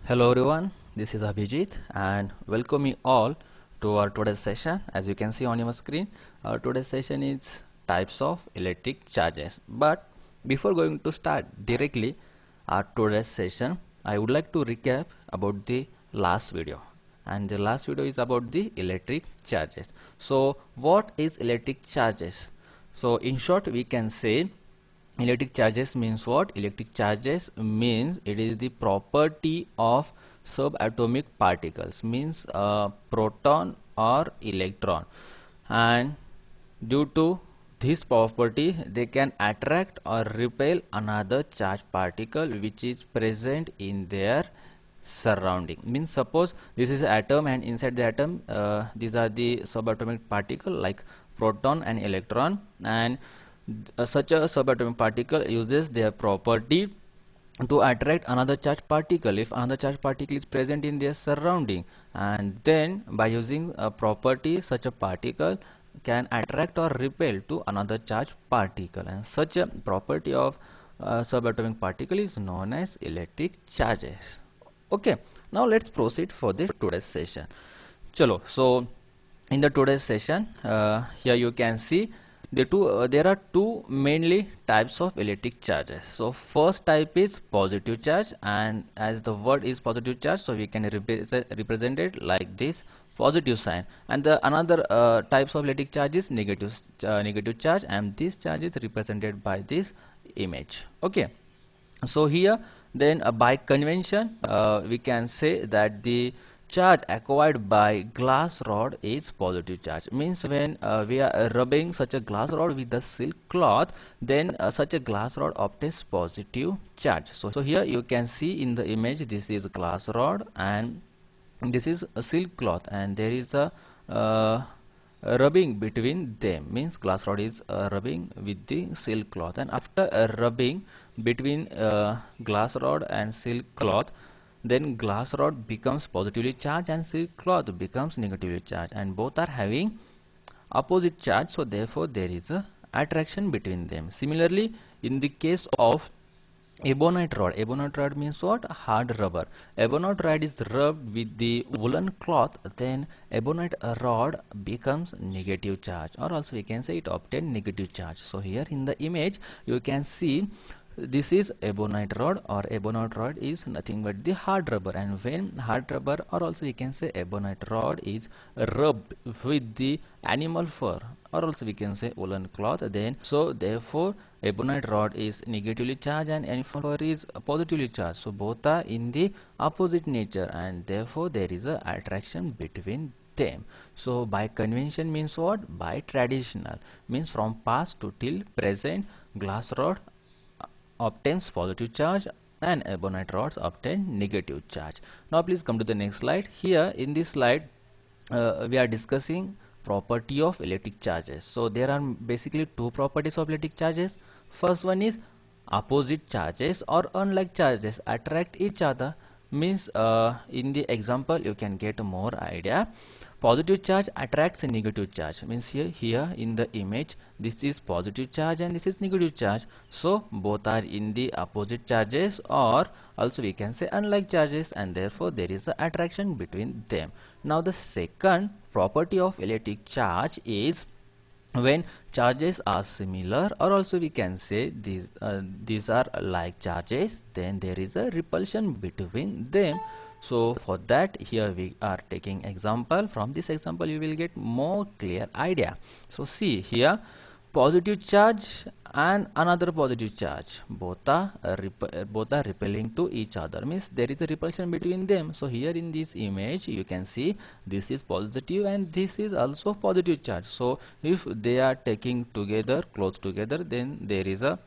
Hello everyone, this is Abhijit and welcome you all to our today's session. As you can see on your screen, our today's session is types of electric charges. But before going to start directly our today's session, I would like to recap about the last video. And the last video is about the electric charges. So what is electric charges? So in short, we can say electric charges means what? Electric charges means it is the property of subatomic particles, means proton or electron, and due to this property they can attract or repel another charged particle which is present in their surrounding. Means suppose this is atom and inside the atom these are the subatomic particle like proton and electron, and such a subatomic particle uses their property to attract another charged particle if another charged particle is present in their surrounding, and then by using a property such a particle can attract or repel to another charged particle, and such a property of subatomic particle is known as electric charges. Okay, now let's proceed for the today's session. Chalo, so in the today's session here you can see there are two mainly types of electric charges. So first type is positive charge, and as the word is positive charge, so we can represent it like this, positive sign. And the another types of electric charge is negative charge, and this charge is represented by this image. Okay, so here then by convention we can say that the charge acquired by glass rod is positive charge. Means when we are rubbing such a glass rod with the silk cloth, then such a glass rod obtains positive charge. So here you can see in the image, this is glass rod and this is a silk cloth, and there is a rubbing between them. Means glass rod is rubbing with the silk cloth, and after rubbing between glass rod and silk cloth, then glass rod becomes positively charged and silk cloth becomes negatively charged, and both are having opposite charge, so therefore there is a attraction between them. Similarly, in the case of ebonite rod means what? Hard rubber. Ebonite rod is rubbed with the woolen cloth, then ebonite rod becomes negative charge, or also we can say it obtained negative charge. So here in the image you can see this is ebonite rod, or ebonite rod is nothing but the hard rubber, and when hard rubber or also we can say ebonite rod is rubbed with the animal fur or also we can say woolen cloth, then so therefore ebonite rod is negatively charged and animal fur is positively charged, so both are in the opposite nature, and therefore there is a attraction between them. So by convention means what? By traditional means from past to till present, glass rod obtains positive charge and ebonite rods obtain negative charge. Now please come to the next slide. Here in this slide we are discussing property of electric charges. So there are basically two properties of electric charges. First one is opposite charges or unlike charges attract each other. Means in the example you can get more idea. Positive charge attracts a negative charge. Means here in the image this is positive charge and this is negative charge, so both are in the opposite charges, or also we can say unlike charges, and therefore there is a attraction between them. Now the second property of electric charge is when charges are similar, or also we can say these are like charges, then there is a repulsion between them. So for that here we are taking example. From this example you will get more clear idea. So see here, positive charge and another positive charge, both are repelling to each other, means there is a repulsion between them. So here in this image you can see this is positive and this is also positive charge, so if they are taking together close together, then there is a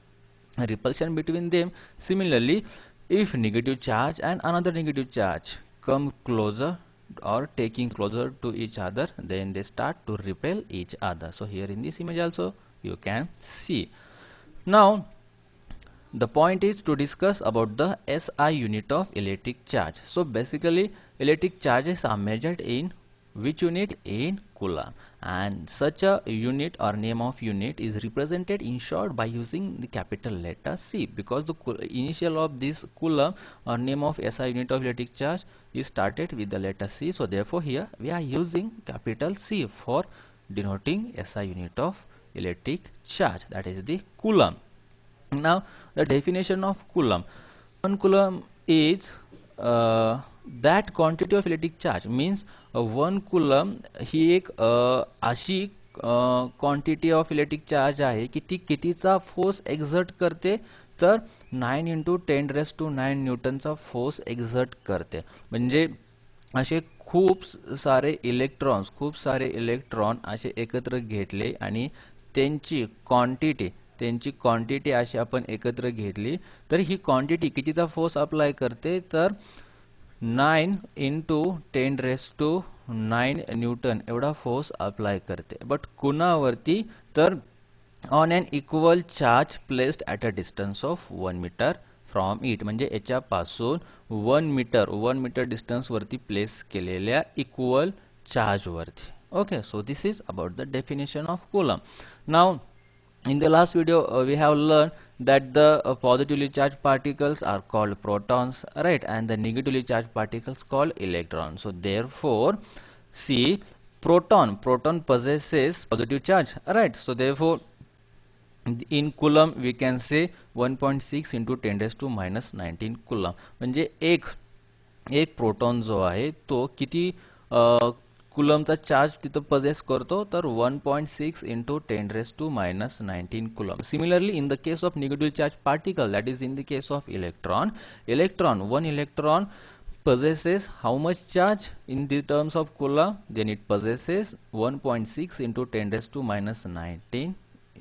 repulsion between them. Similarly, if negative charge and another negative charge come closer or taking closer to each other, then they start to repel each other. So here in this image also you can see. Now the point is to discuss about the SI unit of electric charge. So basically electric charges are measured in which unit? In coulomb, and such a unit or name of unit is represented in short by using the capital letter C, because the initial of this coulomb or name of SI unit of electric charge is started with the letter C. So therefore here we are using capital C for denoting SI unit of electric charge, that is the coulomb. Now the definition of coulomb: 1 coulomb is that quantity of electric charge, means 1 coulomb ही एक अशी quantity of electric charge आहे की ती कितीचा force exert करते, तर 9 × 10⁹ न्यूटनचा force exert करते. म्हणजे असे खूप सारे इलेक्ट्रॉन असे एकत्र घेतले आणि त्यांची क्वांटिटी अशी आपण एकत्र घेतली, तर ही क्वांटिटी कितीचा फोर्स अप्लाय करते, तर 9 × 10⁹ न्यूटन एवढा फोर्स अप्लाय करते. बट कुणावरती, तर on an equal charge placed at a distance of 1 metre from it, म्हणजे याच्यापासून 1 मीटर डिस्टन्सवरती प्लेस केलेल्या इक्वल चार्जवरती. Okay, so this is about the definition of coulomb. Now in the last video we have learned that the positively charged particles are called protons, right, and the negatively charged particles called electrons. So therefore see, proton possesses positive charge, right? So therefore in coulomb we can say 1.6 × 10⁻19 coulomb. म्हणजे एक proton जो आहे तो किती कुलमचा charge तिथं possess करतो, तर 1.6 × 10⁻19 coulomb. Similarly, in the case of negatively charged particle, that is in the case of electron, one electron possesses how much charge in the terms of coulomb? Then it possesses 1.6 × 10⁻19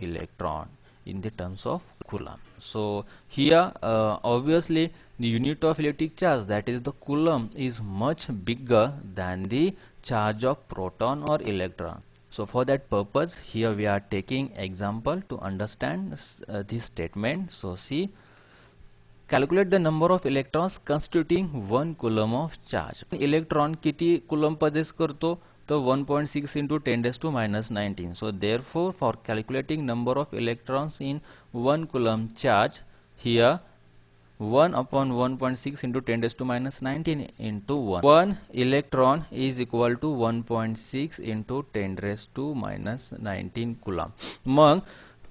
electron in the terms of coulomb. So here obviously the unit of electric charge, that is the coulomb, is much bigger than the charge of proton or electron. So for that purpose here we are taking example to understand this statement. So see, calculate the number of electrons constituting 1 coulomb of charge. Electron किती coulomb possess करतो, तो 1.6 × 10⁻19. So therefore for calculating number of electrons in 1 coulomb charge, here 1 upon 1.6 × 10⁻19 into 1. 1 electron is equal to 1.6 × 10⁻19 coulomb. मग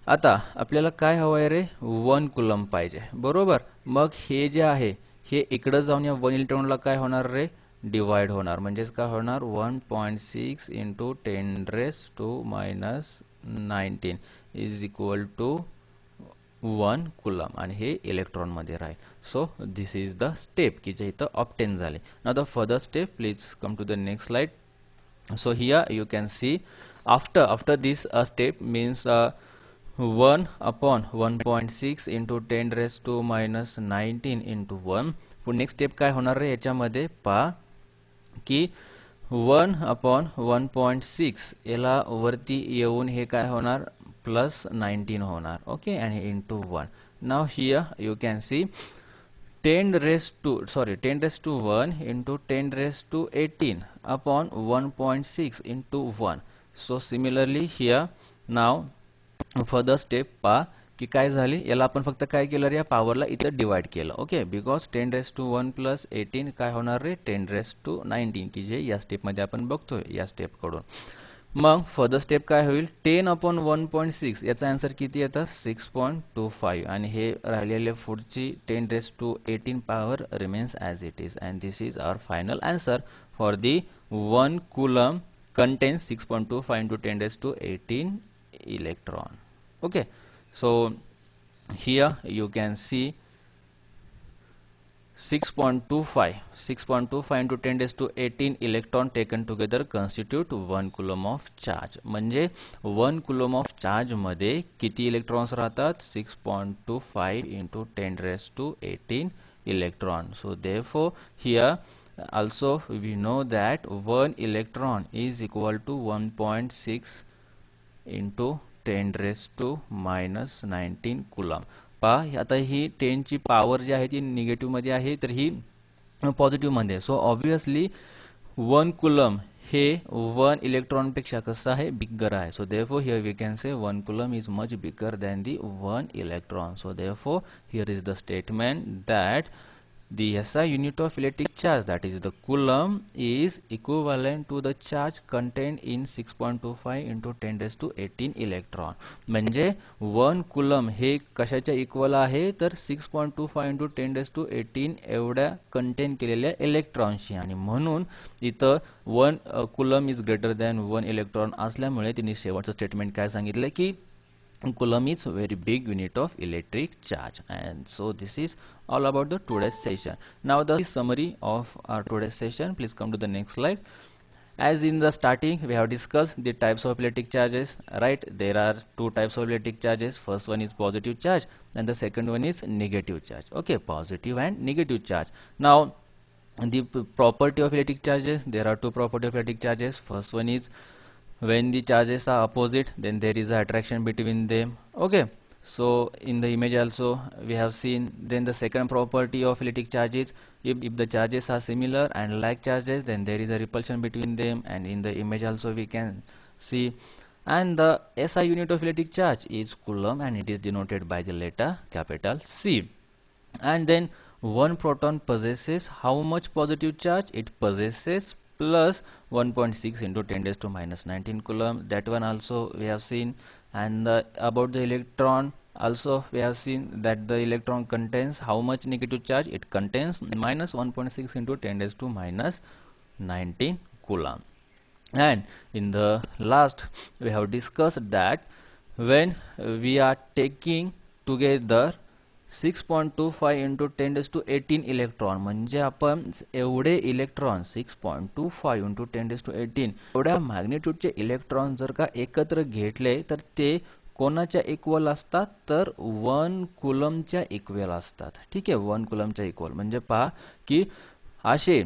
आता आपल्याला काय हवं आहे रे, 1 coulomb पाहिजे, बरोबर. मग हे जे आहे हे इकडे जाऊन या 1 इलेक्ट्रॉनला काय होणार रे, डिवाइड होणार. म्हणजेच काय होणार, 1.6 × 10⁻19 इज इक्वल टू 1 coulomb, आणि हे इलेक्ट्रॉन मध्ये राहील. So this is the step की जे इथं ऑब्टेन झाले. Now the further step, please come to the next slide. So here you can see after this step means 1 upon 1.6 × 10⁻19 into 1. पुढे next step काय होणार रे याच्यामध्ये, पहा की 1 upon 1.6 याला वरती येऊन हे काय होणार, +19 होणार. ओके, आणि into 1. Now here you can see 10⁻1 into 10⁻18 upon 1.6 into 1. So similarly here now further step पहा की काय झाली, याला आपण फक्त काय केलं रे, या पॉवरला इथं डिवाइड केलं. ओके, बिकॉज 10⁻1 + 18 काय होणार रे, 10⁻19, की जे या स्टेपमध्ये आपण बघतोय या स्टेपकडून. मग फर्दर स्टेप काय होईल, 10 upon 1.6 याचा आन्सर किती येतं, 6.25, आणि हे राहिलेले पुढची 10⁻18 power remains as it is, and this is our final answer for the 1 coulomb contains 6.25 × 10⁻18 electron. Okay, so here you can see 6.25 × 10⁻18 electron taken together constitute 1 coulomb of charge. म्हणजे 1 coulomb of charge मध्ये किती electrons राहतात, 6.25 × 10⁻18 electron. So therefore here also we know that 1 electron is equal to 1.6 × 10⁻19 coulomb. पहा आता ही 10 ची power जी आहे ती negative मध्ये आहे, तर ही पॉझिटिव्ह मध्ये. सो ऑब्वियसली 1 coulomb हे 1 इलेक्ट्रॉन पेक्षा कसं आहे, बिगर आहे. So therefore here we can say 1 coulomb is much bigger than the 1 electron. So therefore here is the statement that the SI unit of electric charge, that is the coulomb, is equivalent to the charge contained in 6.25 into 10 raised to 18 electron. म्हणजे 1 coulomb हे कशाच्या equal आहे, तर 6.25 into 10 raised to 18 एवढ्या contain केलेल्या इलेक्ट्रॉनशी. आणि म्हणून इथं 1 coulomb is greater than 1 electron असल्यामुळे तिने शेवटचं स्टेटमेंट काय सांगितलं की coulomb is very big unit of electric charge. And so this is all about the today's session. Now the summary of our today's session. Please come to the next slide. As in the starting we have discussed the types of electric charges, right? There are two types of electric charges. First one is positive charge and the second one is negative charge. Okay, positive and negative charge. Now the property of electric charges, there are two property of electric charges. First one is when the charges are opposite, then there is a attraction between them. Okay, so in the image also we have seen. Then the second property of electric charges, if the charges are similar and like charges, then there is a repulsion between them, and in the image also we can see. And the SI unit of electric charge is coulomb and it is denoted by the letter capital C. And then one proton possesses how much positive charge? It possesses plus 1.6 into 10 raised to minus 19 coulomb. That one also we have seen. And about the electron also we have seen that the electron contains how much negative charge? It contains minus 1.6 into 10 raised to minus 19 coulomb. And in the last we have discussed that when we are taking together 6.25 into 10 raised to 18 electron, म्हणजे आपण एवढे electron 6.25 into 10 raised to 18 एवढ्या मॅग्निट्यूडचे electron जर का एकत्र घेतले तर ते कोणाच्या इक्वल असतात, तर 1 कुलमच्या इक्वल असतात. ठीक आहे, 1 कुलमच्या इक्वल. म्हणजे पहा की असे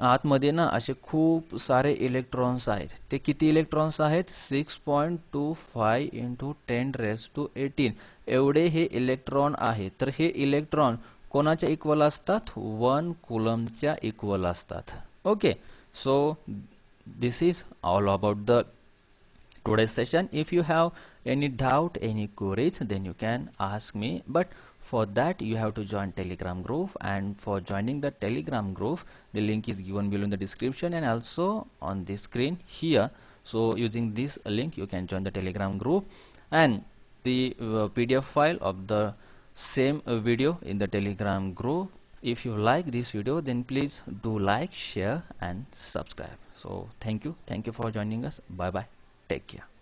आतमध्ये ना असे खूप सारे इलेक्ट्रॉन्स आहेत. ते किती इलेक्ट्रॉन्स आहेत? 6.25 into 10 raised to 18 एवढे हे इलेक्ट्रॉन आहेत. तर हे इलेक्ट्रॉन कोणाच्या इक्वल असतात? 1 कुलमच्या इक्वल असतात. Okay, so this is all about the today's session. If you have any doubt, any queries, then you can ask me. But for that you have to join Telegram group, and for joining the Telegram group the link is given below in the description and also on the screen here. So using this link you can join the Telegram group, and the PDF file of the same video in the Telegram group. If you like this video, then please do like, share and subscribe. So thank you for joining us. Bye bye, take care.